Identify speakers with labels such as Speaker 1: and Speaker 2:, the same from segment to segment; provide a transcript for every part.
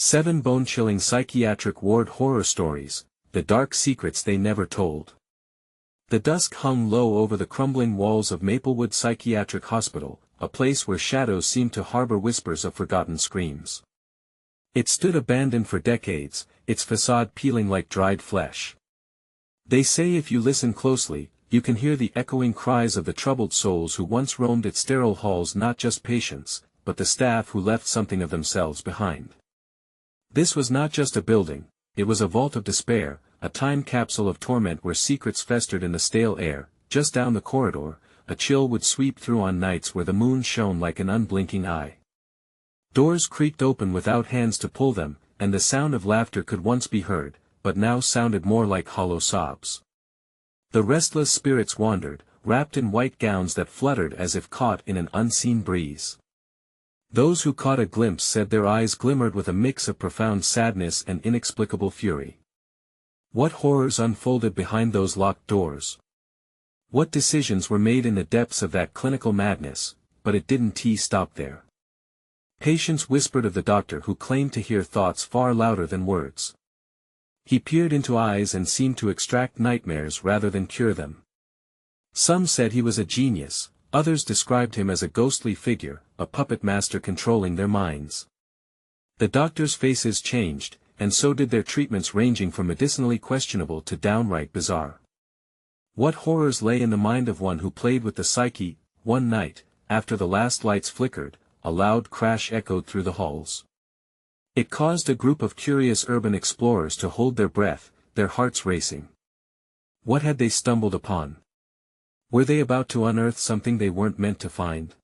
Speaker 1: 7 bone-chilling psychiatric ward horror stories, the dark secrets they never told. The dusk hung low over the crumbling walls of Maplewood Psychiatric Hospital, a place where shadows seemed to harbor whispers of forgotten screams. It stood abandoned for decades, its facade peeling like dried flesh. They say if you listen closely, you can hear the echoing cries of the troubled souls who once roamed its sterile halls, not just patients, but the staff who left something of themselves behind. This was not just a building, it was a vault of despair, a time capsule of torment where secrets festered in the stale air. Just down the corridor, a chill would sweep through on nights where the moon shone like an unblinking eye. Doors creaked open without hands to pull them, and the sound of laughter could once be heard, but now sounded more like hollow sobs. The restless spirits wandered, wrapped in white gowns that fluttered as if caught in an unseen breeze. Those who caught a glimpse said their eyes glimmered with a mix of profound sadness and inexplicable fury. What horrors unfolded behind those locked doors? What decisions were made in the depths of that clinical madness? But it didn't stop there. Patients whispered of the doctor who claimed to hear thoughts far louder than words. He peered into eyes and seemed to extract nightmares rather than cure them. Some said he was a genius, others described him as a ghostly figure, a puppet master controlling their minds. The doctors' faces changed, and so did their treatments, ranging from medicinally questionable to downright bizarre. What horrors lay in the mind of one who played with the psyche? One night, after the last lights flickered, a loud crash echoed through the halls. It caused a group of curious urban explorers to hold their breath, their hearts racing. What had they stumbled upon? Were they about to unearth something they weren't meant to find?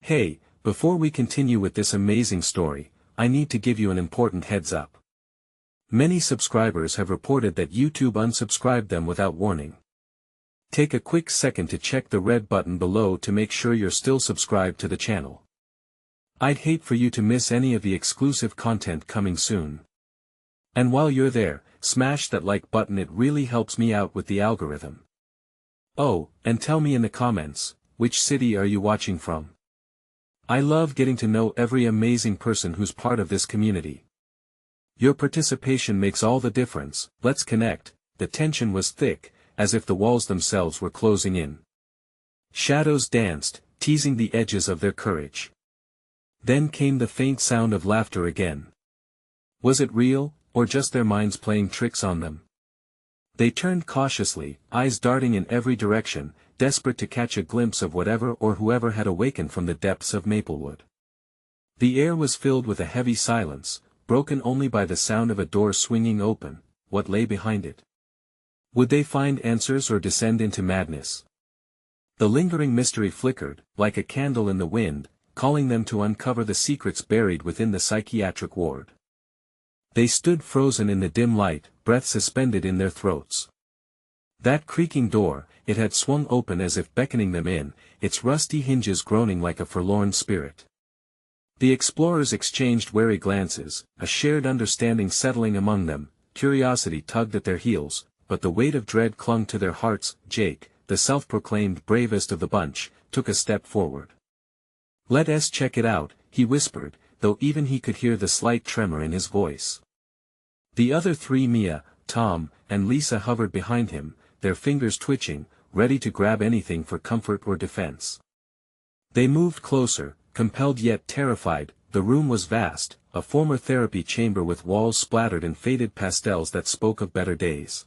Speaker 1: Hey, before we continue with this amazing story, I need to give you an important heads up. Many subscribers have reported that YouTube unsubscribed them without warning. Take a quick second to check the red button below to make sure you're still subscribed to the channel. I'd hate for you to miss any of the exclusive content coming soon. And while you're there, smash that like button, it really helps me out with the algorithm. Oh, and tell me in the comments, which city are you watching from? I love getting to know every amazing person who's part of this community. Your participation makes all the difference. Let's connect. The tension was thick, as if the walls themselves were closing in. Shadows danced, teasing the edges of their courage. Then came the faint sound of laughter again. Was it real, or just their minds playing tricks on them? They turned cautiously, eyes darting in every direction, desperate to catch a glimpse of whatever or whoever had awakened from the depths of Maplewood. The air was filled with a heavy silence, broken only by the sound of a door swinging open. What lay behind it? Would they find answers or descend into madness? The lingering mystery flickered, like a candle in the wind, calling them to uncover the secrets buried within the psychiatric ward. They stood frozen in the dim light, breath suspended in their throats. That creaking door, it had swung open as if beckoning them in, its rusty hinges groaning like a forlorn spirit. The explorers exchanged wary glances, a shared understanding settling among them. Curiosity tugged at their heels, but the weight of dread clung to their hearts. Jake, the self-proclaimed bravest of the bunch, took a step forward. "Let us check it out," he whispered, though even he could hear the slight tremor in his voice. The other three, Mia, Tom, and Lisa, hovered behind him, their fingers twitching, ready to grab anything for comfort or defense. They moved closer, compelled yet terrified. The room was vast, a former therapy chamber with walls splattered in faded pastels that spoke of better days.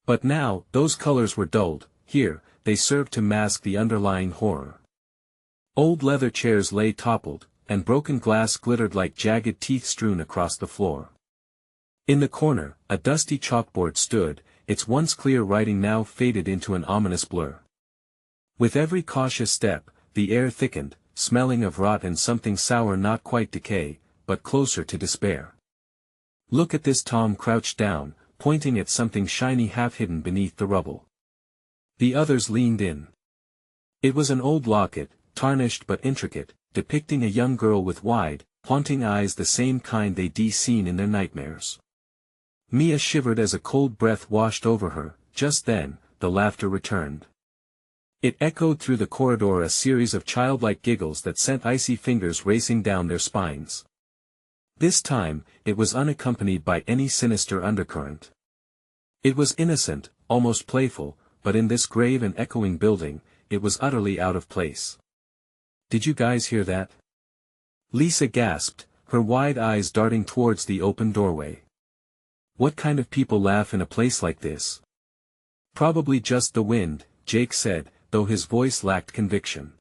Speaker 1: But now, those colors were dulled. Here, they served to mask the underlying horror. Old leather chairs lay toppled, and broken glass glittered like jagged teeth strewn across the floor. In the corner, a dusty chalkboard stood, its once clear writing now faded into an ominous blur. With every cautious step, the air thickened, smelling of rot and something sour, not quite decay, but closer to despair. "Look at this." Tom crouched down, pointing at something shiny half hidden beneath the rubble. The others leaned in. It was an old locket, tarnished but intricate, depicting a young girl with wide, haunting eyes, the same kind they'd seen in their nightmares. Mia shivered as a cold breath washed over her. Just then, the laughter returned. It echoed through the corridor, a series of childlike giggles that sent icy fingers racing down their spines. This time, it was unaccompanied by any sinister undercurrent. It was innocent, almost playful, but in this grave and echoing building, it was utterly out of place. "Did you guys hear that?" Lisa gasped, her wide eyes darting towards the open doorway. "What kind of people laugh in a place like this?" "Probably just the wind," Jake said, though his voice lacked conviction.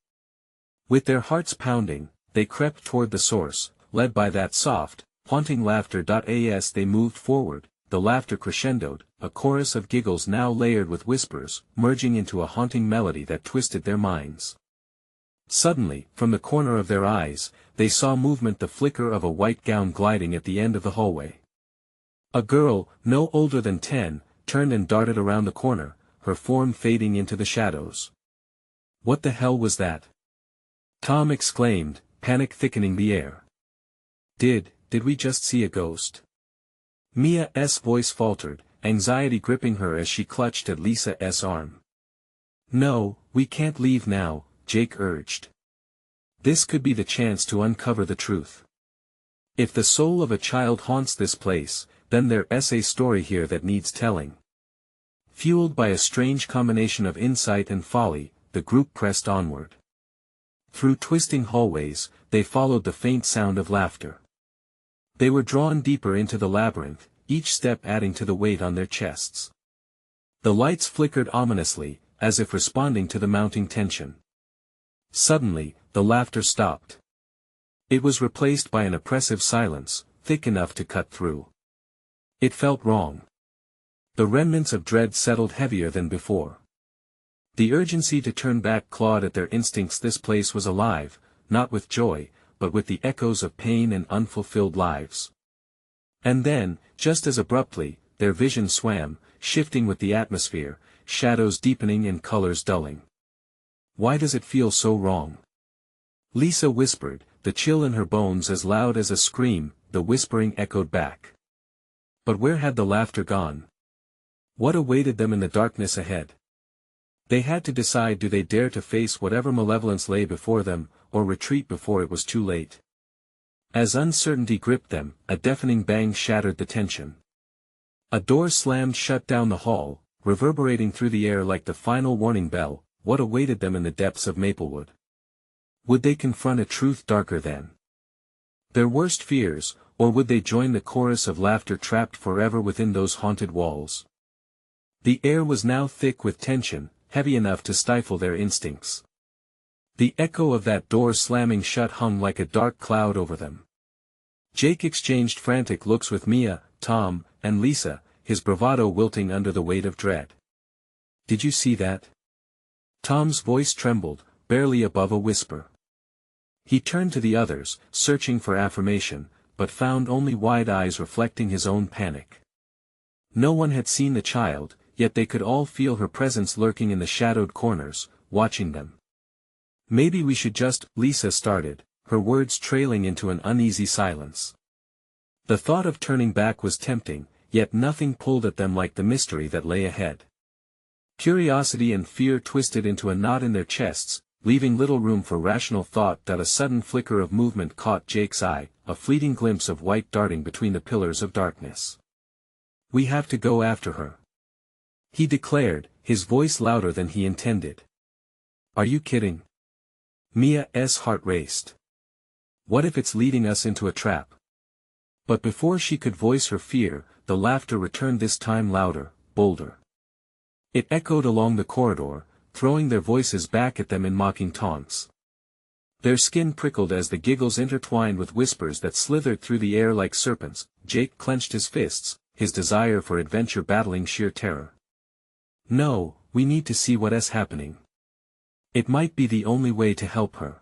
Speaker 1: With their hearts pounding, they crept toward the source, led by that soft, haunting laughter. As they moved forward, the laughter crescendoed, a chorus of giggles now layered with whispers, merging into a haunting melody that twisted their minds. Suddenly, from the corner of their eyes, they saw movement, the flicker of a white gown gliding at the end of the hallway. A girl, no older than 10, turned and darted around the corner, her form fading into the shadows. "What the hell was that?" Tom exclaimed, panic thickening the air. Did we just see a ghost?" Mia's voice faltered, anxiety gripping her as she clutched at Lisa's arm. "No, we can't leave now," Jake urged. "This could be the chance to uncover the truth. If the soul of a child haunts this place, then there's a story here that needs telling." Fueled by a strange combination of insight and folly, the group pressed onward. Through twisting hallways, they followed the faint sound of laughter. They were drawn deeper into the labyrinth, each step adding to the weight on their chests. The lights flickered ominously, as if responding to the mounting tension. Suddenly, the laughter stopped. It was replaced by an oppressive silence, thick enough to cut through. It felt wrong. The remnants of dread settled heavier than before. The urgency to turn back clawed at their instincts. This place was alive, not with joy, but with the echoes of pain and unfulfilled lives. And then, just as abruptly, their vision swam, shifting with the atmosphere, shadows deepening and colors dulling. "Why does it feel so wrong?" Lisa whispered, the chill in her bones as loud as a scream. The whispering echoed back. But where had the laughter gone? What awaited them in the darkness ahead? They had to decide: do they dare to face whatever malevolence lay before them, or retreat before it was too late? As uncertainty gripped them, a deafening bang shattered the tension. A door slammed shut down the hall, reverberating through the air like the final warning bell. What awaited them in the depths of Maplewood? Would they confront a truth darker than their worst fears, or would they join the chorus of laughter trapped forever within those haunted walls? The air was now thick with tension, heavy enough to stifle their instincts. The echo of that door slamming shut hung like a dark cloud over them. Jake exchanged frantic looks with Mia, Tom, and Lisa, his bravado wilting under the weight of dread. "Did you see that?" Tom's voice trembled, barely above a whisper. He turned to the others, searching for affirmation, but found only wide eyes reflecting his own panic. No one had seen the child, yet they could all feel her presence lurking in the shadowed corners, watching them. "Maybe we should just," Lisa started, her words trailing into an uneasy silence. The thought of turning back was tempting, yet nothing pulled at them like the mystery that lay ahead. Curiosity and fear twisted into a knot in their chests, leaving little room for rational thought. A sudden flicker of movement caught Jake's eye, a fleeting glimpse of white darting between the pillars of darkness. "We have to go after her," he declared, his voice louder than he intended. "Are you kidding?" Mia's heart raced. "What if it's leading us into a trap?" But before she could voice her fear, the laughter returned, this time louder, bolder. It echoed along the corridor, throwing their voices back at them in mocking taunts. Their skin prickled as the giggles intertwined with whispers that slithered through the air like serpents. Jake clenched his fists, his desire for adventure battling sheer terror. "No, we need to see what's happening. It might be the only way to help her."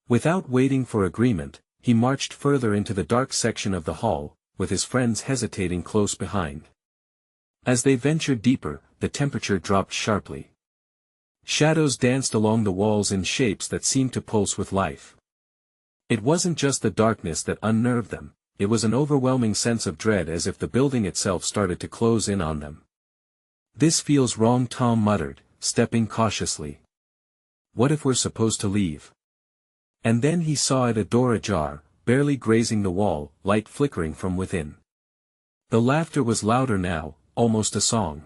Speaker 1: Without waiting for agreement, he marched further into the dark section of the hall, with his friends hesitating close behind. As they ventured deeper, the temperature dropped sharply. Shadows danced along the walls in shapes that seemed to pulse with life. It wasn't just the darkness that unnerved them, it was an overwhelming sense of dread, as if the building itself started to close in on them. "This feels wrong," Tom muttered, stepping cautiously. "What if we're supposed to leave?" And then he saw it, a door ajar, barely grazing the wall, light flickering from within. The laughter was louder now, almost a song.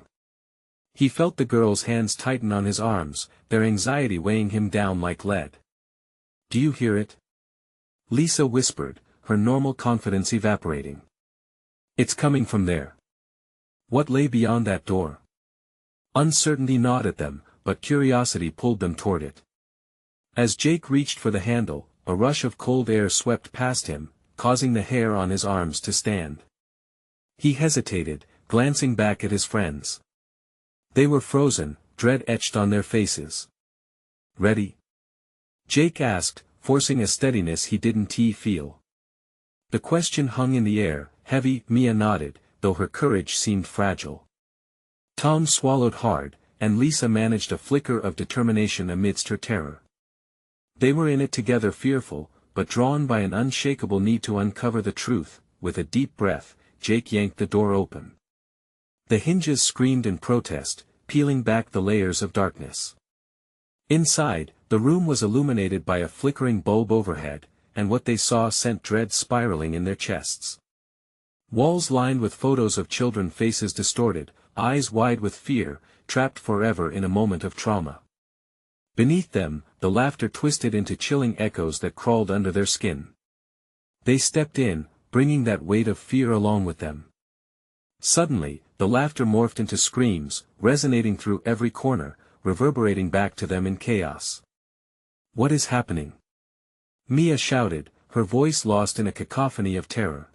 Speaker 1: He felt the girl's hands tighten on his arms, their anxiety weighing him down like lead. "Do you hear it?" Lisa whispered, her normal confidence evaporating. "It's coming from there." What lay beyond that door? Uncertainty gnawed at them, but curiosity pulled them toward it. As Jake reached for the handle, a rush of cold air swept past him, causing the hair on his arms to stand. He hesitated, glancing back at his friends. They were frozen, dread etched on their faces. "Ready?" Jake asked, forcing a steadiness he didn't feel. The question hung in the air, heavy. Mia nodded, though her courage seemed fragile. Tom swallowed hard, and Lisa managed a flicker of determination amidst her terror. They were in it together, fearful, but drawn by an unshakable need to uncover the truth. With a deep breath, Jake yanked the door open. The hinges screamed in protest, peeling back the layers of darkness. Inside, the room was illuminated by a flickering bulb overhead, and what they saw sent dread spiraling in their chests. Walls lined with photos of children, faces distorted, eyes wide with fear, trapped forever in a moment of trauma. Beneath them, the laughter twisted into chilling echoes that crawled under their skin. They stepped in, bringing that weight of fear along with them. Suddenly, the laughter morphed into screams, resonating through every corner, reverberating back to them in chaos. "What is happening?" Mia shouted, her voice lost in a cacophony of terror.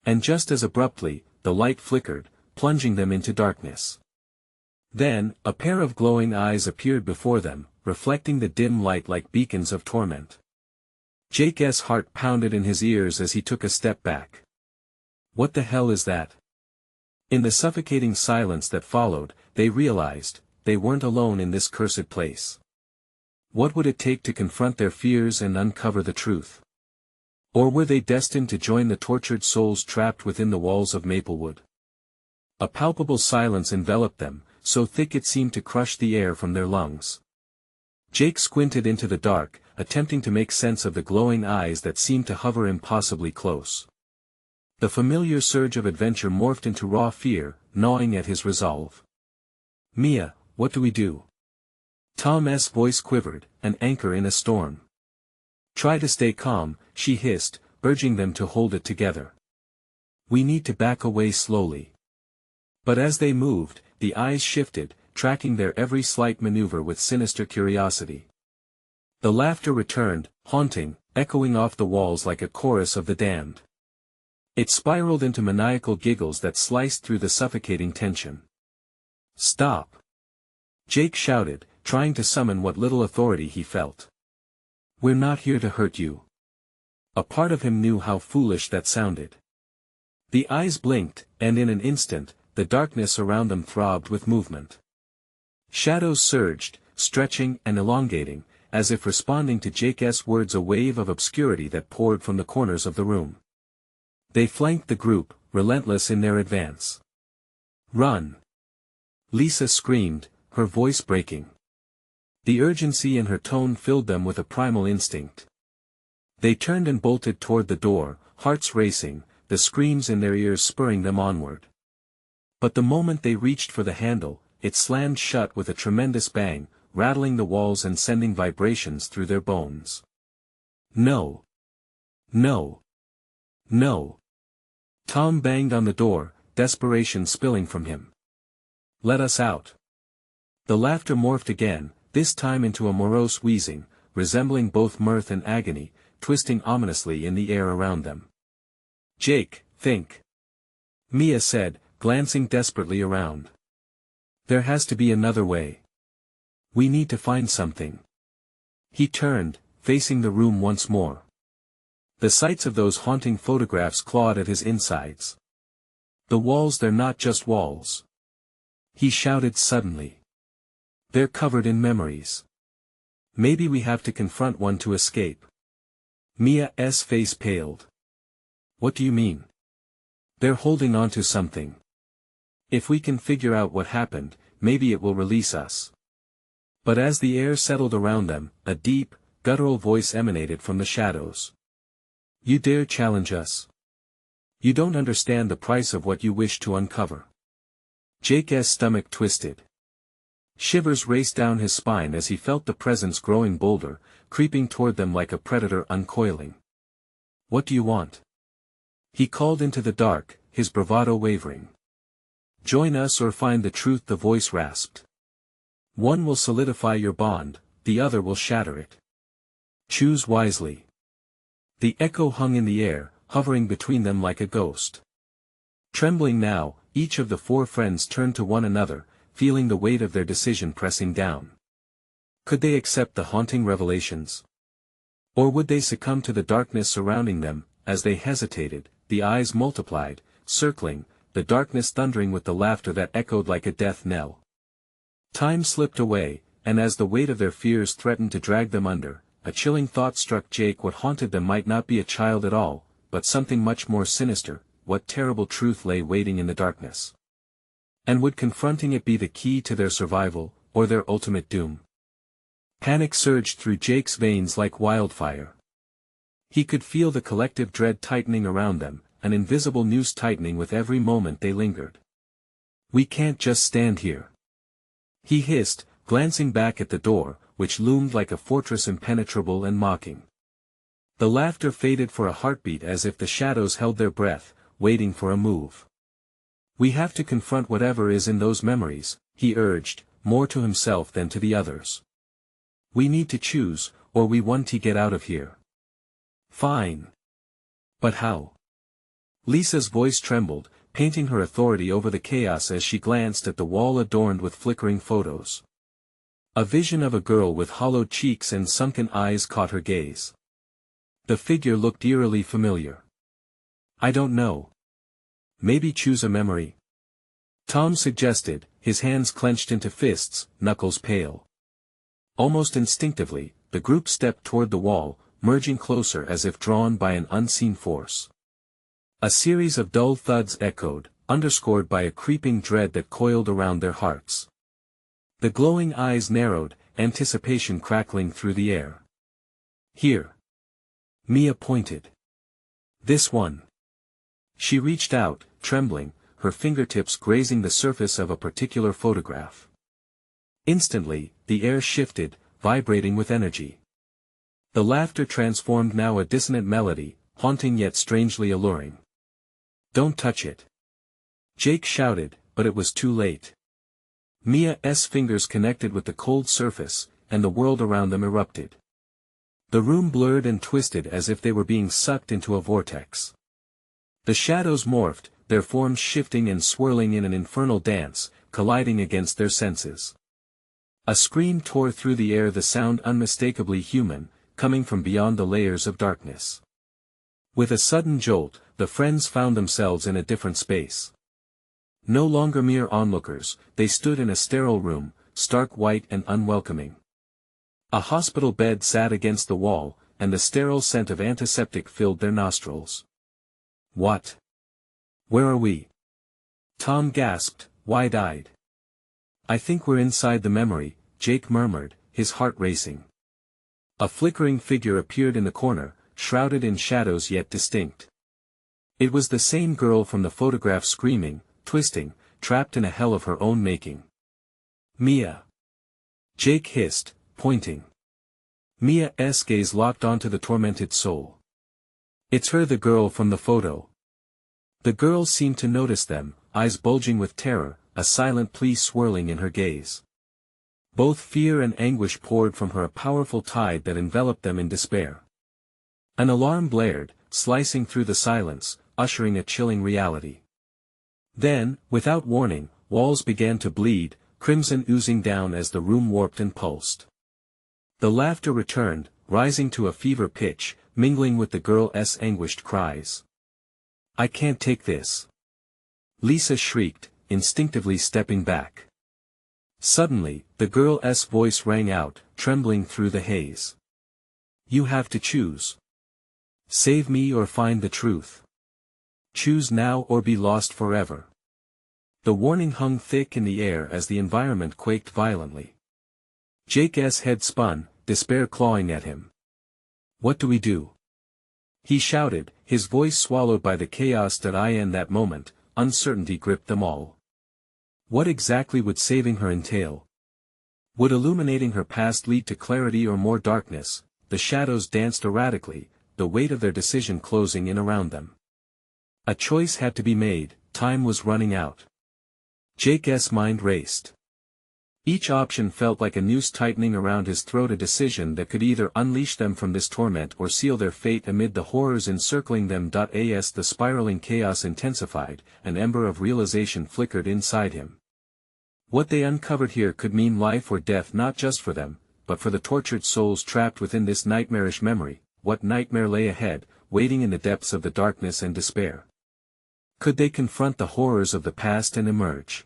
Speaker 1: And just as abruptly, the light flickered, plunging them into darkness. Then, a pair of glowing eyes appeared before them, reflecting the dim light like beacons of torment. Jake's heart pounded in his ears as he took a step back. What the hell is that? In the suffocating silence that followed, they realized, they weren't alone in this cursed place. What would it take to confront their fears and uncover the truth? Or were they destined to join the tortured souls trapped within the walls of Maplewood? A palpable silence enveloped them, so thick it seemed to crush the air from their lungs. Jake squinted into the dark, attempting to make sense of the glowing eyes that seemed to hover impossibly close. The familiar surge of adventure morphed into raw fear, gnawing at his resolve. "Mia, what do we do?" Tom's voice quivered, an anchor in a storm. "Try to stay calm," she hissed, urging them to hold it together. "We need to back away slowly." But as they moved, the eyes shifted, tracking their every slight maneuver with sinister curiosity. The laughter returned, haunting, echoing off the walls like a chorus of the damned. It spiraled into maniacal giggles that sliced through the suffocating tension. "Stop!" Jake shouted, trying to summon what little authority he felt. "We're not here to hurt you." A part of him knew how foolish that sounded. The eyes blinked, and in an instant, the darkness around them throbbed with movement. Shadows surged, stretching and elongating, as if responding to Jake's words, a wave of obscurity that poured from the corners of the room. They flanked the group, relentless in their advance. "Run!" Lisa screamed, her voice breaking. The urgency in her tone filled them with a primal instinct. They turned and bolted toward the door, hearts racing, the screams in their ears spurring them onward. But the moment they reached for the handle, it slammed shut with a tremendous bang, rattling the walls and sending vibrations through their bones. "No! No! No!" Tom banged on the door, desperation spilling from him. "Let us out!" The laughter morphed again, this time into a morose wheezing, resembling both mirth and agony, twisting ominously in the air around them. "Jake, think!" Mia said, glancing desperately around. "There has to be another way. We need to find something." He turned, facing the room once more. The sights of those haunting photographs clawed at his insides. "The walls, they're not just walls," he shouted suddenly. "They're covered in memories. Maybe we have to confront one to escape." Mia's face paled. "What do you mean?" "They're holding on to something. If we can figure out what happened, maybe it will release us." But as the air settled around them, a deep, guttural voice emanated from the shadows. You dare challenge us? You don't understand the price of what you wish to uncover. Jake's stomach twisted. Shivers raced down his spine as he felt the presence growing bolder, creeping toward them like a predator uncoiling. What do you want? He called into the dark, his bravado wavering. Join us or find the truth, the voice rasped. One will solidify your bond, the other will shatter it. Choose wisely. The echo hung in the air, hovering between them like a ghost. Trembling now, each of the four friends turned to one another, feeling the weight of their decision pressing down. Could they accept the haunting revelations? Or would they succumb to the darkness surrounding them? As they hesitated, the eyes multiplied, circling, the darkness thundering with the laughter that echoed like a death knell. Time slipped away, and as the weight of their fears threatened to drag them under, a chilling thought struck Jake. What haunted them might not be a child at all, but something much more sinister. What terrible truth lay waiting in the darkness? And would confronting it be the key to their survival, or their ultimate doom? Panic surged through Jake's veins like wildfire. He could feel the collective dread tightening around them, an invisible noose tightening with every moment they lingered. We can't just stand here. He hissed, glancing back at the door, which loomed like a fortress impenetrable and mocking. The laughter faded for a heartbeat as if the shadows held their breath, waiting for a move. We have to confront whatever is in those memories, he urged, more to himself than to the others. We need to choose, or we want to get out of here. Fine. But how? Lisa's voice trembled, painting her authority over the chaos as she glanced at the wall adorned with flickering photos. A vision of a girl with hollowed cheeks and sunken eyes caught her gaze. The figure looked eerily familiar. I don't know. Maybe choose a memory? Tom suggested, his hands clenched into fists, knuckles pale. Almost instinctively, the group stepped toward the wall, merging closer as if drawn by an unseen force. A series of dull thuds echoed, underscored by a creeping dread that coiled around their hearts. The glowing eyes narrowed, anticipation crackling through the air. Here. Mia pointed. This one. She reached out, trembling, her fingertips grazing the surface of a particular photograph. Instantly, the air shifted, vibrating with energy. The laughter transformed now a dissonant melody, haunting yet strangely alluring. Don't touch it. Jake shouted, but it was too late. Mia's fingers connected with the cold surface, and the world around them erupted. The room blurred and twisted as if they were being sucked into a vortex. The shadows morphed, their forms shifting and swirling in an infernal dance, colliding against their senses. A scream tore through the air, the sound unmistakably human, coming from beyond the layers of darkness. With a sudden jolt, the friends found themselves in a different space. No longer mere onlookers, they stood in a sterile room, stark white and unwelcoming. A hospital bed sat against the wall, and the sterile scent of antiseptic filled their nostrils. What? Where are we? Tom gasped, wide-eyed. I think we're inside the memory, Jake murmured, his heart racing. A flickering figure appeared in the corner, shrouded in shadows yet distinct. It was the same girl from the photograph, screaming, twisting, trapped in a hell of her own making. Mia. Jake hissed, pointing. Mia's gaze locked onto the tormented soul. It's her, the girl from the photo. The girl seemed to notice them, eyes bulging with terror, a silent plea swirling in her gaze. Both fear and anguish poured from her, a powerful tide that enveloped them in despair. An alarm blared, slicing through the silence, ushering a chilling reality. Then, without warning, walls began to bleed, crimson oozing down as the room warped and pulsed. The laughter returned, rising to a fever pitch, mingling with the girl's anguished cries. I can't take this. Lisa shrieked, instinctively stepping back. Suddenly, the girl's voice rang out, trembling through the haze. You have to choose. Save me or find the truth. Choose now or be lost forever. The warning hung thick in the air as the environment quaked violently. Jake's head spun, despair clawing at him. What do we do? He shouted, his voice swallowed by the chaos that in that moment, uncertainty gripped them all. What exactly would saving her entail? Would illuminating her past lead to clarity or more darkness? The shadows danced erratically, the weight of their decision closing in around them. A choice had to be made, time was running out. Jake's mind raced. Each option felt like a noose tightening around his throat, a decision that could either unleash them from this torment or seal their fate amid the horrors encircling them. As the spiraling chaos intensified, an ember of realization flickered inside him. What they uncovered here could mean life or death, not just for them, but for the tortured souls trapped within this nightmarish memory. What nightmare lay ahead, waiting in the depths of the darkness and despair? Could they confront the horrors of the past and emerge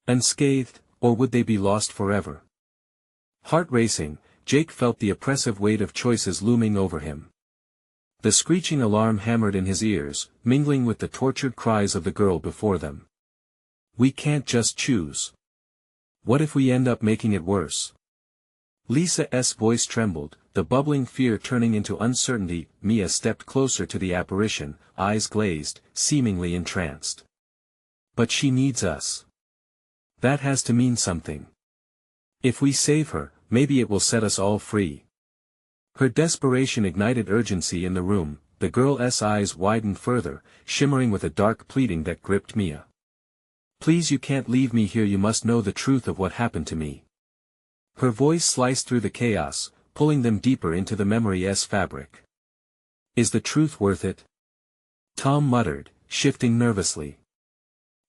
Speaker 1: unscathed, or would they be lost forever? Heart racing, Jake felt the oppressive weight of choices looming over him. The screeching alarm hammered in his ears, mingling with the tortured cries of the girl before them. We can't just choose. What if we end up making it worse? Lisa's voice trembled, the bubbling fear turning into uncertainty. Mia stepped closer to the apparition, eyes glazed, seemingly entranced. But she needs us. That has to mean something. If we save her, maybe it will set us all free. Her desperation ignited urgency in the room. The girl's eyes widened further, shimmering with a dark pleading that gripped Mia. Please, you can't leave me here, you must know the truth of what happened to me. Her voice sliced through the chaos, pulling them deeper into the memory's fabric. Is the truth worth it? Tom muttered, shifting nervously.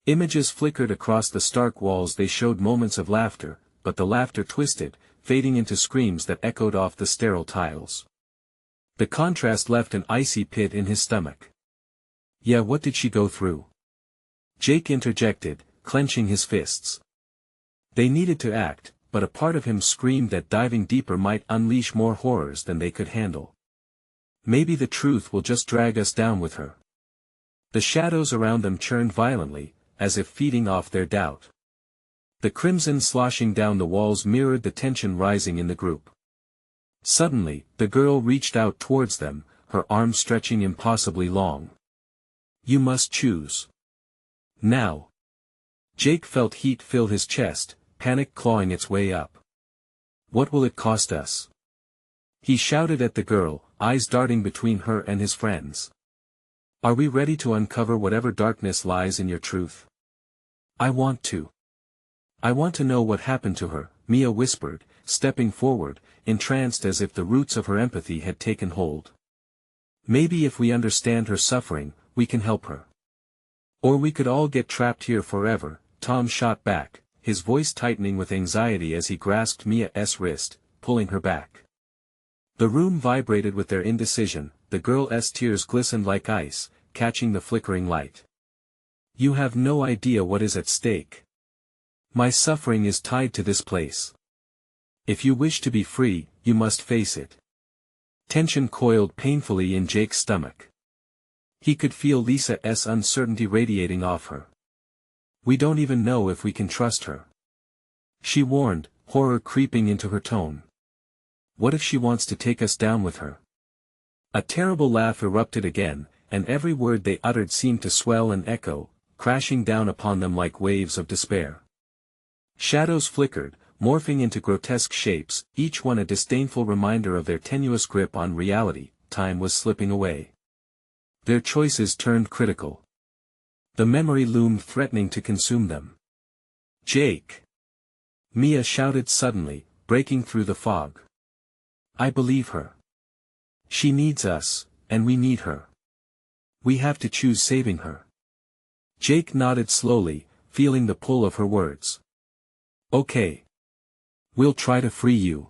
Speaker 1: Images flickered across the stark walls. They showed moments of laughter, but the laughter twisted, fading into screams that echoed off the sterile tiles. The contrast left an icy pit in his stomach. Yeah, what did she go through? Jake interjected, clenching his fists. They needed to act, but a part of him screamed that diving deeper might unleash more horrors than they could handle. Maybe the truth will just drag us down with her. The shadows around them churned violently, as if feeding off their doubt. The crimson sloshing down the walls mirrored the tension rising in the group. Suddenly, the girl reached out towards them, her arms stretching impossibly long. You must choose. Now. Jake felt heat fill his chest, panic clawing its way up. What will it cost us? He shouted at the girl, eyes darting between her and his friends. Are we ready to uncover whatever darkness lies in your truth? I want to. I want to know what happened to her, Mia whispered, stepping forward, entranced as if the roots of her empathy had taken hold. Maybe if we understand her suffering, we can help her. Or we could all get trapped here forever. Tom shot back, his voice tightening with anxiety as he grasped Mia's wrist, pulling her back. The room vibrated with their indecision, the girl's tears glistened like ice, catching the flickering light. You have no idea what is at stake. My suffering is tied to this place. If you wish to be free, you must face it. Tension coiled painfully in Jake's stomach. He could feel Lisa's uncertainty radiating off her. We don't even know if we can trust her. She warned, horror creeping into her tone. What if she wants to take us down with her? A terrible laugh erupted again, and every word they uttered seemed to swell and echo, crashing down upon them like waves of despair. Shadows flickered, morphing into grotesque shapes, each one a disdainful reminder of their tenuous grip on reality. Time was slipping away. Their choices turned critical. The memory loomed threatening to consume them. Jake! Mia shouted suddenly, breaking through the fog. I believe her. She needs us, and we need her. We have to choose saving her. Jake nodded slowly, feeling the pull of her words. Okay. We'll try to free you.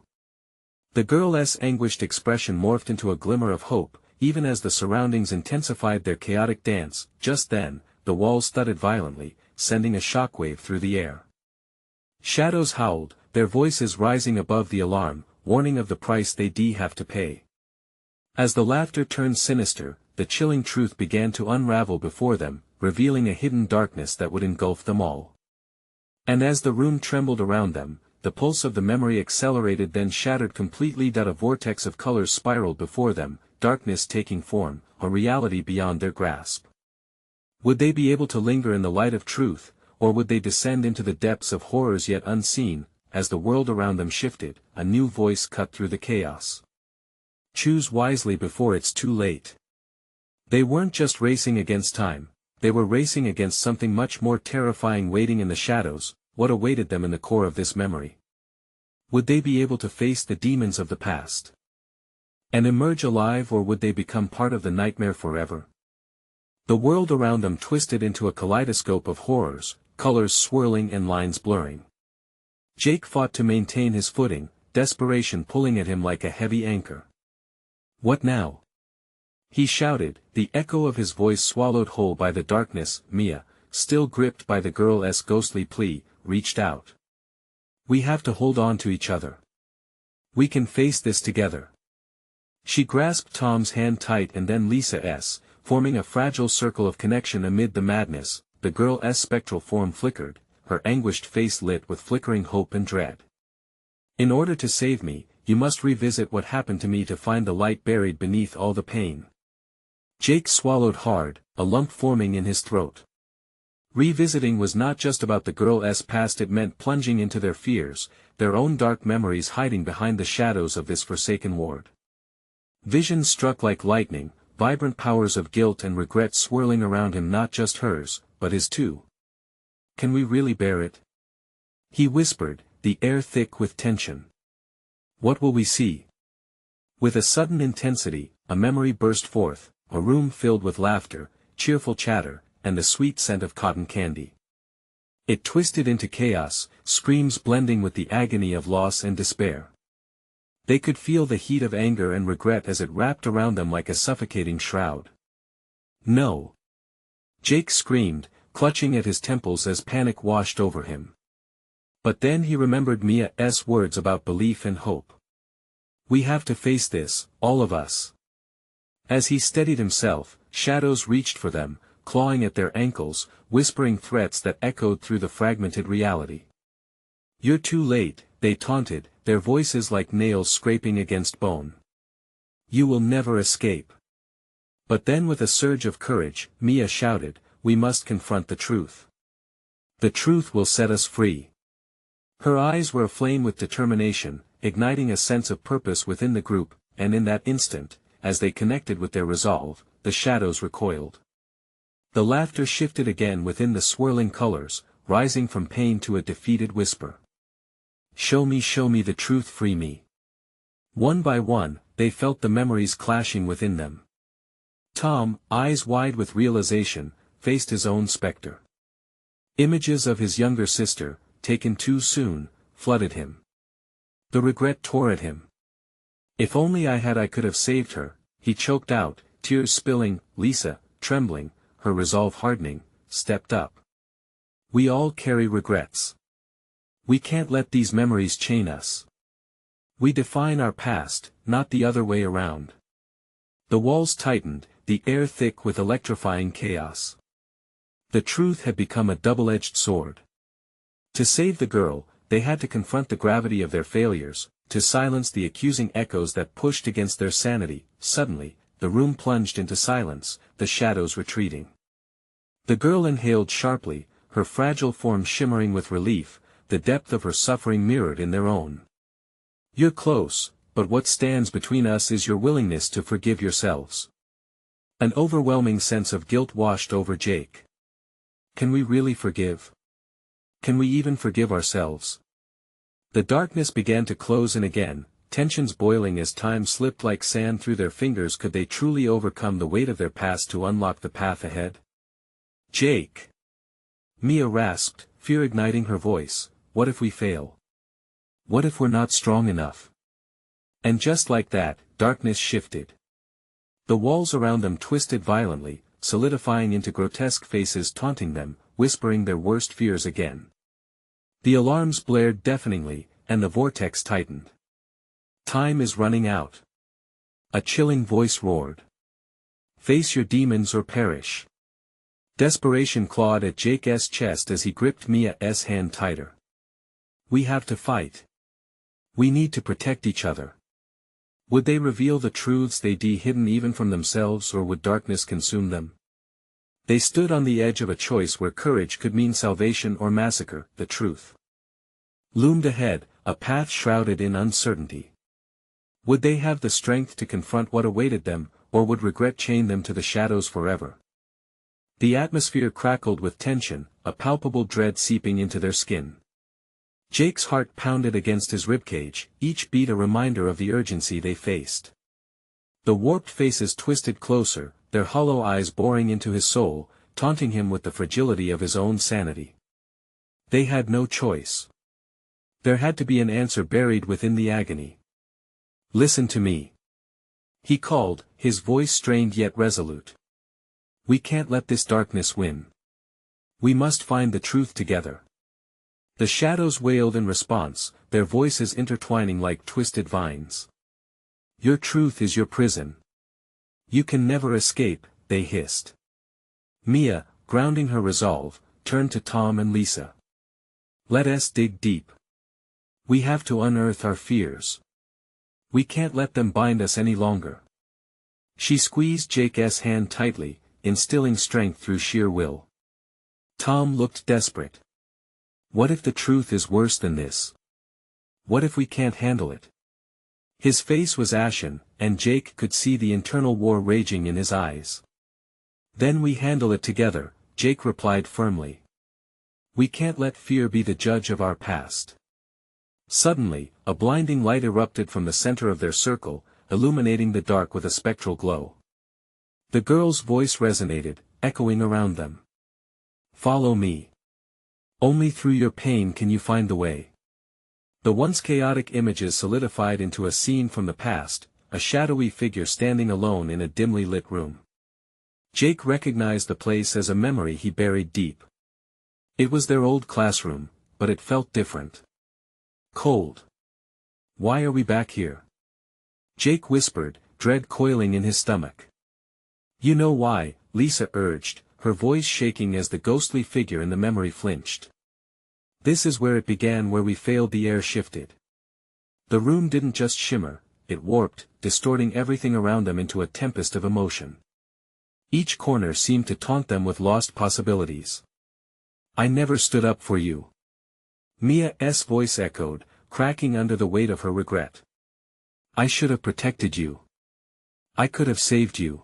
Speaker 1: The girl's anguished expression morphed into a glimmer of hope, even as the surroundings intensified their chaotic dance. Just then, the walls thudded violently, sending a shockwave through the air. Shadows howled, their voices rising above the alarm, warning of the price they'd have to pay. As the laughter turned sinister, the chilling truth began to unravel before them, revealing a hidden darkness that would engulf them all. And as the room trembled around them, the pulse of the memory accelerated, then shattered completely. A vortex of colors spiraled before them, darkness taking form, a reality beyond their grasp. Would they be able to linger in the light of truth, or would they descend into the depths of horrors yet unseen? As the world around them shifted, a new voice cut through the chaos. Choose wisely before it's too late. They weren't just racing against time, they were racing against something much more terrifying waiting in the shadows. What awaited them in the core of this memory? Would they be able to face the demons of the past and emerge alive, or would they become part of the nightmare forever? The world around them twisted into a kaleidoscope of horrors, colors swirling and lines blurring. Jake fought to maintain his footing, desperation pulling at him like a heavy anchor. What now? He shouted, the echo of his voice swallowed whole by the darkness. Mia, still gripped by the girl's ghostly plea, reached out. We have to hold on to each other. We can face this together. She grasped Tom's hand tight and then Lisa's, forming a fragile circle of connection amid the madness. The girl's spectral form flickered, her anguished face lit with flickering hope and dread. In order to save me, you must revisit what happened to me to find the light buried beneath all the pain. Jake swallowed hard, a lump forming in his throat. Revisiting was not just about the girl's past, it meant plunging into their fears, their own dark memories hiding behind the shadows of this forsaken ward. Visions struck like lightning, vibrant powers of guilt and regret swirling around him, not just hers, but his too. Can we really bear it? He whispered, the air thick with tension. What will we see? With a sudden intensity, a memory burst forth, a room filled with laughter, cheerful chatter, and the sweet scent of cotton candy. It twisted into chaos, screams blending with the agony of loss and despair. They could feel the heat of anger and regret as it wrapped around them like a suffocating shroud. No! Jake screamed, clutching at his temples as panic washed over him. But then he remembered Mia's words about belief and hope. We have to face this, all of us. As he steadied himself, shadows reached for them, clawing at their ankles, whispering threats that echoed through the fragmented reality. You're too late, they taunted, their voices like nails scraping against bone. You will never escape. But then with a surge of courage, Mia shouted, we must confront the truth. The truth will set us free. Her eyes were aflame with determination, igniting a sense of purpose within the group, and in that instant, as they connected with their resolve, the shadows recoiled. The laughter shifted again within the swirling colors, rising from pain to a defeated whisper. Show me the truth, free me. One by one, they felt the memories clashing within them. Tom, eyes wide with realization, faced his own specter. Images of his younger sister, taken too soon, flooded him. The regret tore at him. If only I could have saved her, he choked out, tears spilling. Lisa, trembling, her resolve hardening, stepped up. We all carry regrets. We can't let these memories chain us. We define our past, not the other way around. The walls tightened, the air thick with electrifying chaos. The truth had become a double-edged sword. To save the girl, they had to confront the gravity of their failures, to silence the accusing echoes that pushed against their sanity. Suddenly, the room plunged into silence, the shadows retreating. The girl inhaled sharply, her fragile form shimmering with relief, the depth of her suffering mirrored in their own. You're close, but what stands between us is your willingness to forgive yourselves. An overwhelming sense of guilt washed over Jake. Can we really forgive? Can we even forgive ourselves? The darkness began to close in again, tensions boiling as time slipped like sand through their fingers. Could they truly overcome the weight of their past to unlock the path ahead? Jake! Mia rasped, fear igniting her voice. What if we fail? What if we're not strong enough? And just like that, darkness shifted. The walls around them twisted violently, solidifying into grotesque faces taunting them, whispering their worst fears again. The alarms blared deafeningly, and the vortex tightened. Time is running out. A chilling voice roared. Face your demons or perish. Desperation clawed at Jake's chest as he gripped Mia's hand tighter. We have to fight. We need to protect each other. Would they reveal the truths they'd hidden even from themselves, or would darkness consume them? They stood on the edge of a choice where courage could mean salvation or massacre. The truth loomed ahead, a path shrouded in uncertainty. Would they have the strength to confront what awaited them, or would regret chain them to the shadows forever? The atmosphere crackled with tension, a palpable dread seeping into their skin. Jake's heart pounded against his ribcage, each beat a reminder of the urgency they faced. The warped faces twisted closer, their hollow eyes boring into his soul, taunting him with the fragility of his own sanity. They had no choice. There had to be an answer buried within the agony. "Listen to me," he called, his voice strained yet resolute. "We can't let this darkness win. We must find the truth together." The shadows wailed in response, their voices intertwining like twisted vines. "Your truth is your prison. You can never escape," they hissed. Mia, grounding her resolve, turned to Tom and Lisa. "Let us dig deep. We have to unearth our fears. We can't let them bind us any longer." She squeezed Jake's hand tightly, instilling strength through sheer will. Tom looked desperate. "What if the truth is worse than this? What if we can't handle it?" His face was ashen, and Jake could see the internal war raging in his eyes. "Then we handle it together," Jake replied firmly. "We can't let fear be the judge of our past." Suddenly, a blinding light erupted from the center of their circle, illuminating the dark with a spectral glow. The girl's voice resonated, echoing around them. "Follow me. Only through your pain can you find the way." The once chaotic images solidified into a scene from the past, a shadowy figure standing alone in a dimly lit room. Jake recognized the place as a memory he buried deep. It was their old classroom, but it felt different. Cold. "Why are we back here?" Jake whispered, dread coiling in his stomach. "You know why," Lisa urged, her voice shaking as the ghostly figure in the memory flinched. "This is where it began, where we failed." The air shifted. The room didn't just shimmer, it warped, distorting everything around them into a tempest of emotion. Each corner seemed to taunt them with lost possibilities. "I never stood up for you." Mia's voice echoed, cracking under the weight of her regret. "I should have protected you. I could have saved you."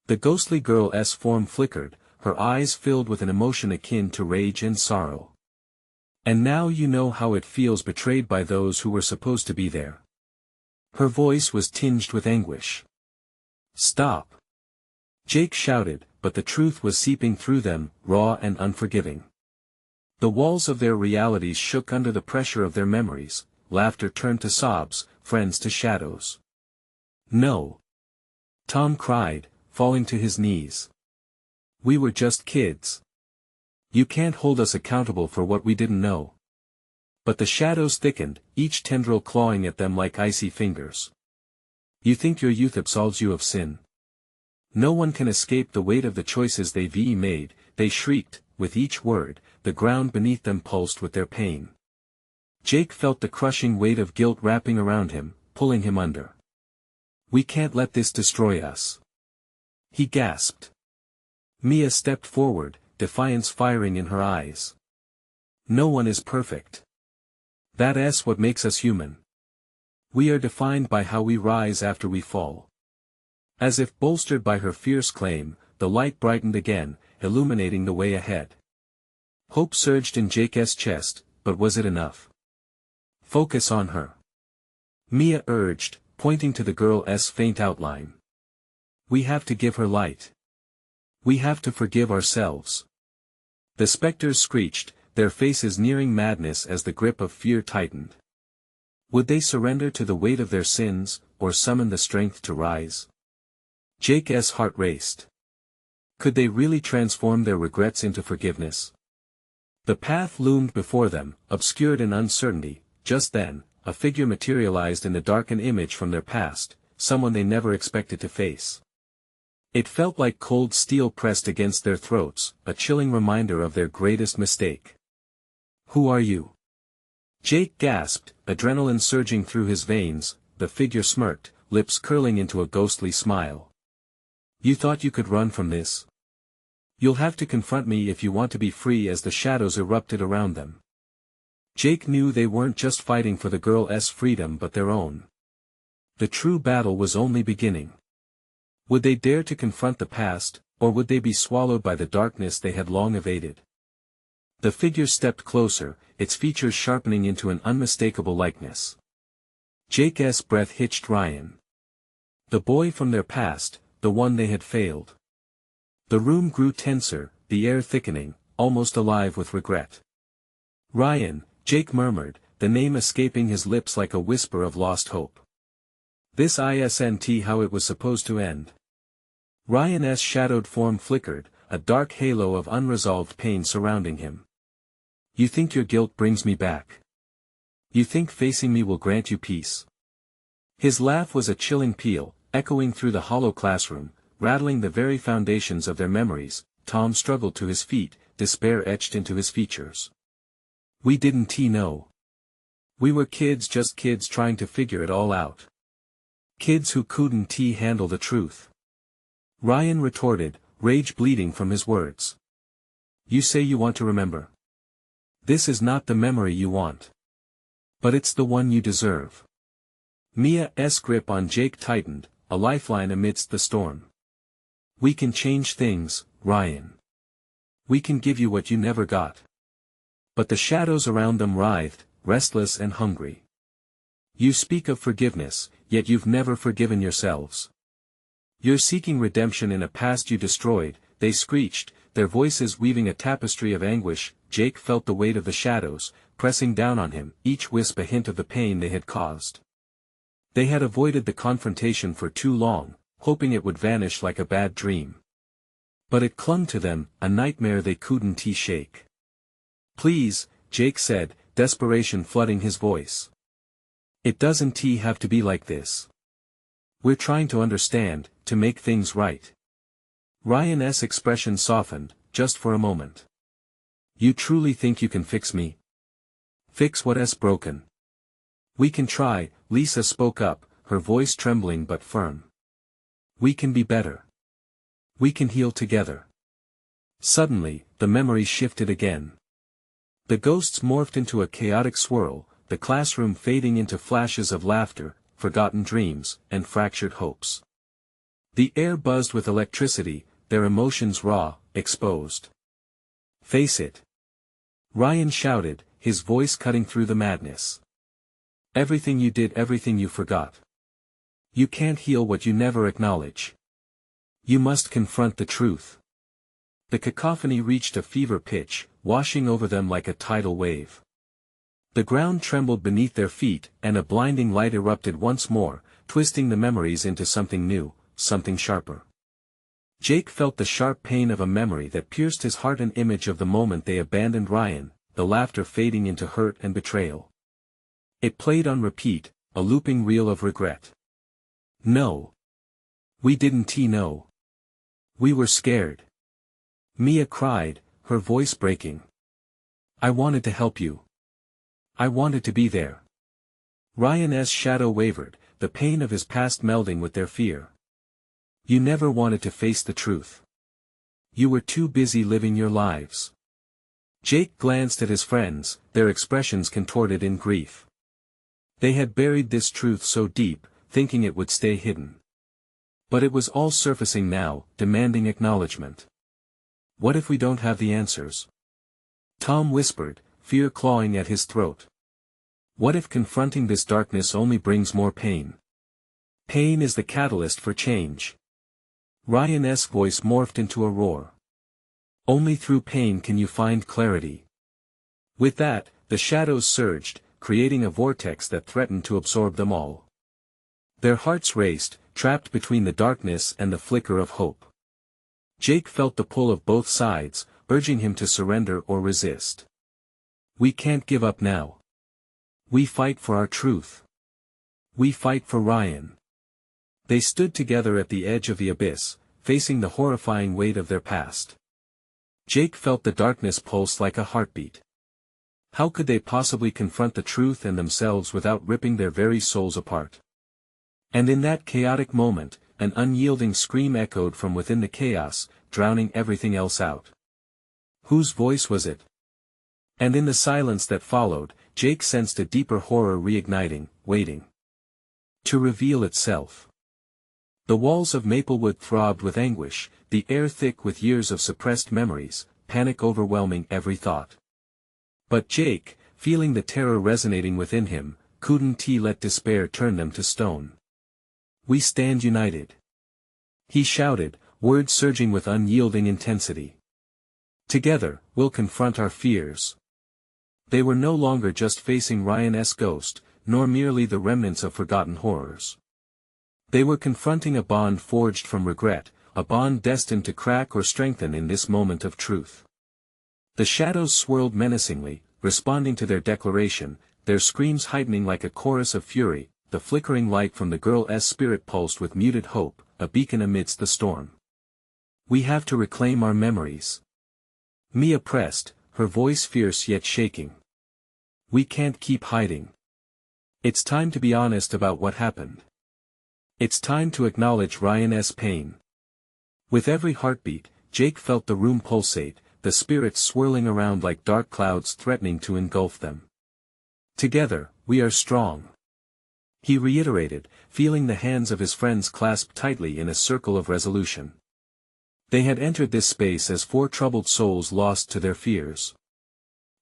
Speaker 1: The ghostly girl's form flickered, her eyes filled with an emotion akin to rage and sorrow. "And now you know how it feels, betrayed by those who were supposed to be there." Her voice was tinged with anguish. "Stop!" Jake shouted, but the truth was seeping through them, raw and unforgiving. The walls of their realities shook under the pressure of their memories, laughter turned to sobs, friends to shadows. "No!" Tom cried, falling to his knees. "We were just kids. You can't hold us accountable for what we didn't know." But the shadows thickened, each tendril clawing at them like icy fingers. "You think your youth absolves you of sin? No one can escape the weight of the choices they've made," they shrieked, with each word, the ground beneath them pulsed with their pain. Jake felt the crushing weight of guilt wrapping around him, pulling him under. "We can't let this destroy us," he gasped. Mia stepped forward, defiance firing in her eyes. "No one is perfect. That's what makes us human. We are defined by how we rise after we fall." As if bolstered by her fierce claim, the light brightened again, illuminating the way ahead. Hope surged in Jake's chest, but was it enough? "Focus on her," Mia urged, pointing to the girl's faint outline. "We have to give her light. We have to forgive ourselves." The specters screeched, their faces nearing madness as the grip of fear tightened. Would they surrender to the weight of their sins, or summon the strength to rise? Jake's heart raced. Could they really transform their regrets into forgiveness? The path loomed before them, obscured in uncertainty. Just then, a figure materialized in the dark, an image from their past, someone they never expected to face. It felt like cold steel pressed against their throats, a chilling reminder of their greatest mistake. "Who are you?" Jake gasped, adrenaline surging through his veins, the figure smirked, lips curling into a ghostly smile. You thought you could run from this? You'll have to confront me if you want to be free as the shadows erupted around them. Jake knew they weren't just fighting for the girl's freedom but their own. The true battle was only beginning. Would they dare to confront the past, or would they be swallowed by the darkness they had long evaded? The figure stepped closer, its features sharpening into an unmistakable likeness. Jake's breath hitched Ryan. The boy from their past, the one they had failed. The room grew tenser, the air thickening, almost alive with regret. Ryan, Jake murmured, the name escaping his lips like a whisper of lost hope. This isn't how it was supposed to end. Ryan's shadowed form flickered, a dark halo of unresolved pain surrounding him. You think your guilt brings me back? You think facing me will grant you peace? His laugh was a chilling peal, echoing through the hollow classroom, rattling the very foundations of their memories. Tom struggled to his feet, despair etched into his features. We didn't know. We were kids, just kids trying to figure it all out. Kids who couldn't handle the truth. Ryan retorted, rage bleeding from his words. You say you want to remember. This is not the memory you want. But it's the one you deserve. Mia's grip on Jake tightened, a lifeline amidst the storm. We can change things, Ryan. We can give you what you never got. But the shadows around them writhed, restless and hungry. You speak of forgiveness, yet you've never forgiven yourselves. You're seeking redemption in a past you destroyed, they screeched, their voices weaving a tapestry of anguish. Jake felt the weight of the shadows, pressing down on him, each wisp a hint of the pain they had caused. They had avoided the confrontation for too long, hoping it would vanish like a bad dream. But it clung to them, a nightmare they couldn't shake. Please, Jake said, desperation flooding his voice. It doesn't have to be like this. We're trying to understand, to make things right. Ryan's expression softened, just for a moment. You truly think you can fix me? Fix what's broken? We can try, Lisa spoke up, her voice trembling but firm. We can be better. We can heal together. Suddenly, the memory shifted again. The ghosts morphed into a chaotic swirl, the classroom fading into flashes of laughter, forgotten dreams, and fractured hopes. The air buzzed with electricity, their emotions raw, exposed. Face it. Ryan shouted, his voice cutting through the madness. Everything you did, everything you forgot. You can't heal what you never acknowledge. You must confront the truth. The cacophony reached a fever pitch, washing over them like a tidal wave. The ground trembled beneath their feet, and a blinding light erupted once more, twisting the memories into something new, something sharper. Jake felt the sharp pain of a memory that pierced his heart, an image of the moment they abandoned Ryan, the laughter fading into hurt and betrayal. It played on repeat, a looping reel of regret. No. We didn't know. We were scared. Mia cried, her voice breaking. I wanted to help you. I wanted to be there. Ryan's shadow wavered, the pain of his past melding with their fear. You never wanted to face the truth. You were too busy living your lives. Jake glanced at his friends, their expressions contorted in grief. They had buried this truth so deep, thinking it would stay hidden. But it was all surfacing now, demanding acknowledgement. What if we don't have the answers? Tom whispered, fear clawing at his throat. What if confronting this darkness only brings more pain? Pain is the catalyst for change. Ryan's voice morphed into a roar. Only through pain can you find clarity. With that, the shadows surged, creating a vortex that threatened to absorb them all. Their hearts raced, trapped between the darkness and the flicker of hope. Jake felt the pull of both sides, urging him to surrender or resist. We can't give up now. We fight for our truth. We fight for Ryan. They stood together at the edge of the abyss, facing the horrifying weight of their past. Jake felt the darkness pulse like a heartbeat. How could they possibly confront the truth and themselves without ripping their very souls apart? And in that chaotic moment, an unyielding scream echoed from within the chaos, drowning everything else out. Whose voice was it? And in the silence that followed, Jake sensed a deeper horror reigniting, waiting to reveal itself. The walls of Maplewood throbbed with anguish, the air thick with years of suppressed memories, panic overwhelming every thought. But Jake, feeling the terror resonating within him, couldn't let despair turn them to stone. "We stand united," he shouted, words surging with unyielding intensity. "Together, we'll confront our fears." They were no longer just facing Ryan's ghost, nor merely the remnants of forgotten horrors. They were confronting a bond forged from regret, a bond destined to crack or strengthen in this moment of truth. The shadows swirled menacingly, responding to their declaration, their screams heightening like a chorus of fury. The flickering light from the girl's spirit pulsed with muted hope, a beacon amidst the storm. "We have to reclaim our memories." Mia pressed, her voice fierce yet shaking. "We can't keep hiding. It's time to be honest about what happened. It's time to acknowledge Ryan's pain." With every heartbeat, Jake felt the room pulsate, the spirits swirling around like dark clouds threatening to engulf them. "Together, we are strong," he reiterated, feeling the hands of his friends clasped tightly in a circle of resolution. They had entered this space as four troubled souls lost to their fears.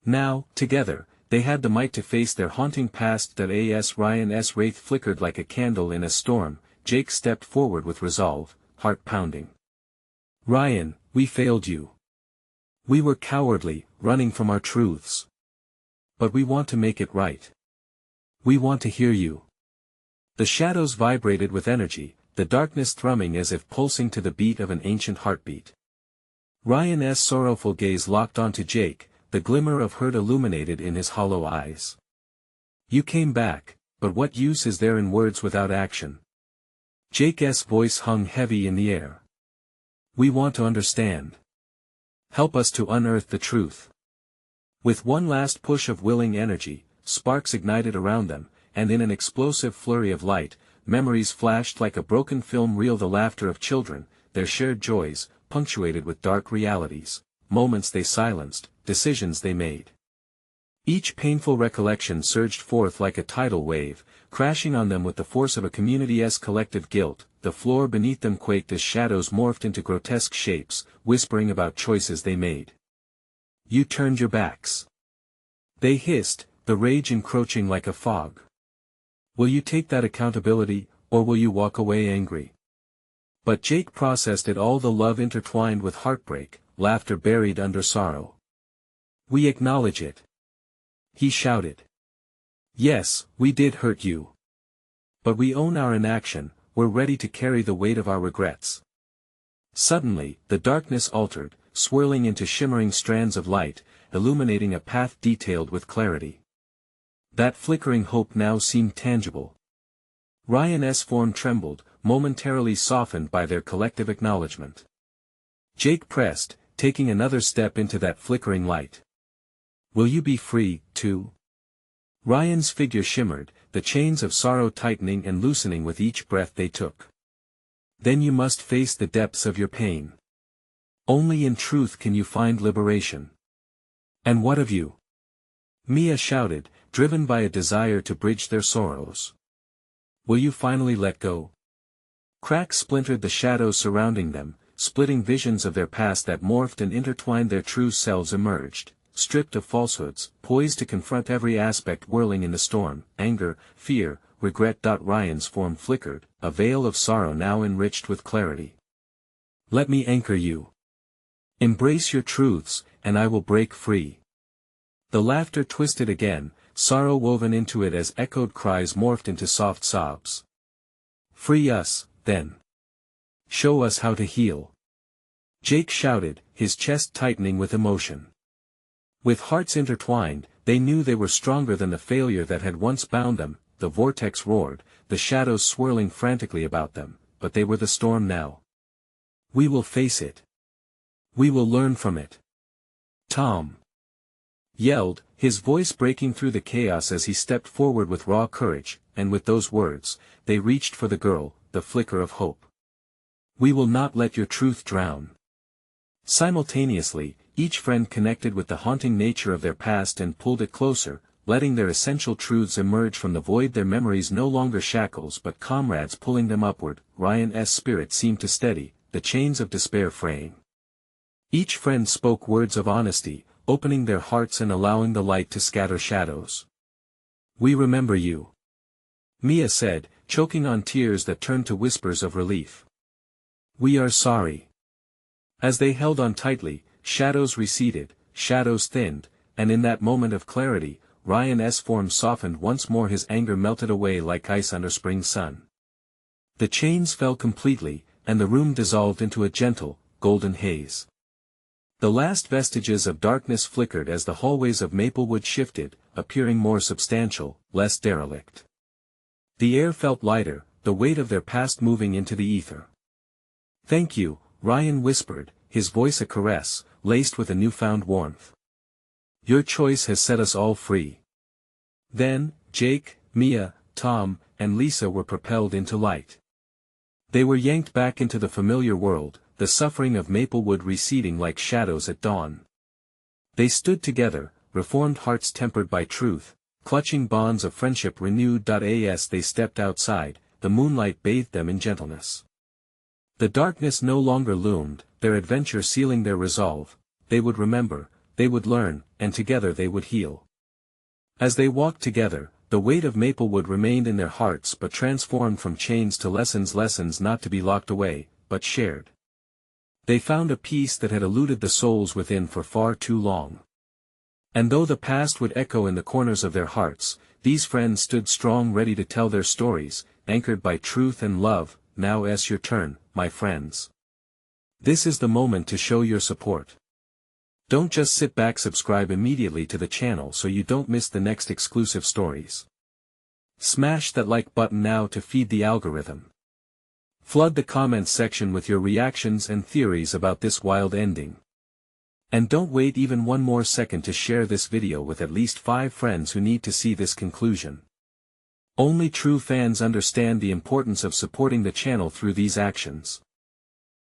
Speaker 1: Now, together, they had the might to face their haunting past. As Ryan's wraith flickered like a candle in a storm, Jake stepped forward with resolve, heart pounding. "Ryan, we failed you. We were cowardly, running from our truths. But we want to make it right. We want to hear you." The shadows vibrated with energy, the darkness thrumming as if pulsing to the beat of an ancient heartbeat. Ryan's sorrowful gaze locked onto Jake, the glimmer of hurt illuminated in his hollow eyes. "You came back, but what use is there in words without action?" Jake's voice hung heavy in the air. "We want to understand. Help us to unearth the truth." With one last push of willing energy, sparks ignited around them, and in an explosive flurry of light, memories flashed like a broken film reel. The laughter of children, their shared joys, punctuated with dark realities, moments they silenced, decisions they made. Each painful recollection surged forth like a tidal wave, crashing on them with the force of a community's collective guilt. The floor beneath them quaked as shadows morphed into grotesque shapes, whispering about choices they made. "You turned your backs," they hissed, the rage encroaching like a fog. "Will you take that accountability, or will you walk away angry?" But Jake processed it all, the love intertwined with heartbreak, laughter buried under sorrow. "We acknowledge it," he shouted. "Yes, we did hurt you. But we own our inaction, we're ready to carry the weight of our regrets." Suddenly, the darkness altered, swirling into shimmering strands of light, illuminating a path detailed with clarity. That flickering hope now seemed tangible. Ryan's form trembled, momentarily softened by their collective acknowledgement. Jake pressed, taking another step into that flickering light. "Will you be free, too?" Ryan's figure shimmered, the chains of sorrow tightening and loosening with each breath they took. "Then you must face the depths of your pain. Only in truth can you find liberation." "And what of you?" Mia shouted, driven by a desire to bridge their sorrows. "Will you finally let go?" Cracks splintered the shadows surrounding them, splitting visions of their past that morphed and intertwined. Their true selves emerged, stripped of falsehoods, poised to confront every aspect whirling in the storm, anger, fear, regret. Ryan's form flickered, a veil of sorrow now enriched with clarity. "Let me anchor you. Embrace your truths, and I will break free." The laughter twisted again, sorrow woven into it as echoed cries morphed into soft sobs. "Free us, then. Show us how to heal." Jake shouted, his chest tightening with emotion. With hearts intertwined, they knew they were stronger than the failure that had once bound them. The vortex roared, the shadows swirling frantically about them, but they were the storm now. "We will face it. We will learn from it. Tom. yelled, his voice breaking through the chaos as he stepped forward with raw courage, and with those words, they reached for the girl, the flicker of hope. "We will not let your truth drown." Simultaneously, each friend connected with the haunting nature of their past and pulled it closer, letting their essential truths emerge from the void, their memories no longer shackles but comrades pulling them upward. Ryan's spirit seemed to steady, the chains of despair fraying. Each friend spoke words of honesty, opening their hearts and allowing the light to scatter shadows. "We remember you," Mia said, choking on tears that turned to whispers of relief. "We are sorry." As they held on tightly, shadows receded, shadows thinned, and in that moment of clarity, Ryan's form softened once more, his anger melted away like ice under spring sun. The chains fell completely, and the room dissolved into a gentle, golden haze. The last vestiges of darkness flickered as the hallways of Maplewood shifted, appearing more substantial, less derelict. The air felt lighter, the weight of their past moving into the ether. "Thank you," Ryan whispered, his voice a caress, laced with a newfound warmth. "Your choice has set us all free." Then, Jake, Mia, Tom, and Lisa were propelled into light. They were yanked back into the familiar world, the suffering of Maplewood receding like shadows at dawn. They stood together, reformed hearts tempered by truth, clutching bonds of friendship renewed. As they stepped outside, the moonlight bathed them in gentleness. The darkness no longer loomed, their adventure sealing their resolve. They would remember, they would learn, and together they would heal. As they walked together, the weight of Maplewood remained in their hearts but transformed from chains to lessons not to be locked away, but shared. They found a peace that had eluded the souls within for far too long. And though the past would echo in the corners of their hearts, these friends stood strong, ready to tell their stories, anchored by truth and love. Now is your turn, my friends. This is the moment to show your support. Don't just sit back, subscribe immediately to the channel so you don't miss the next exclusive stories. Smash that like button now to feed the algorithm. Flood the comments section with your reactions and theories about this wild ending. And don't wait even one more second to share this video with at least 5 friends who need to see this conclusion. Only true fans understand the importance of supporting the channel through these actions.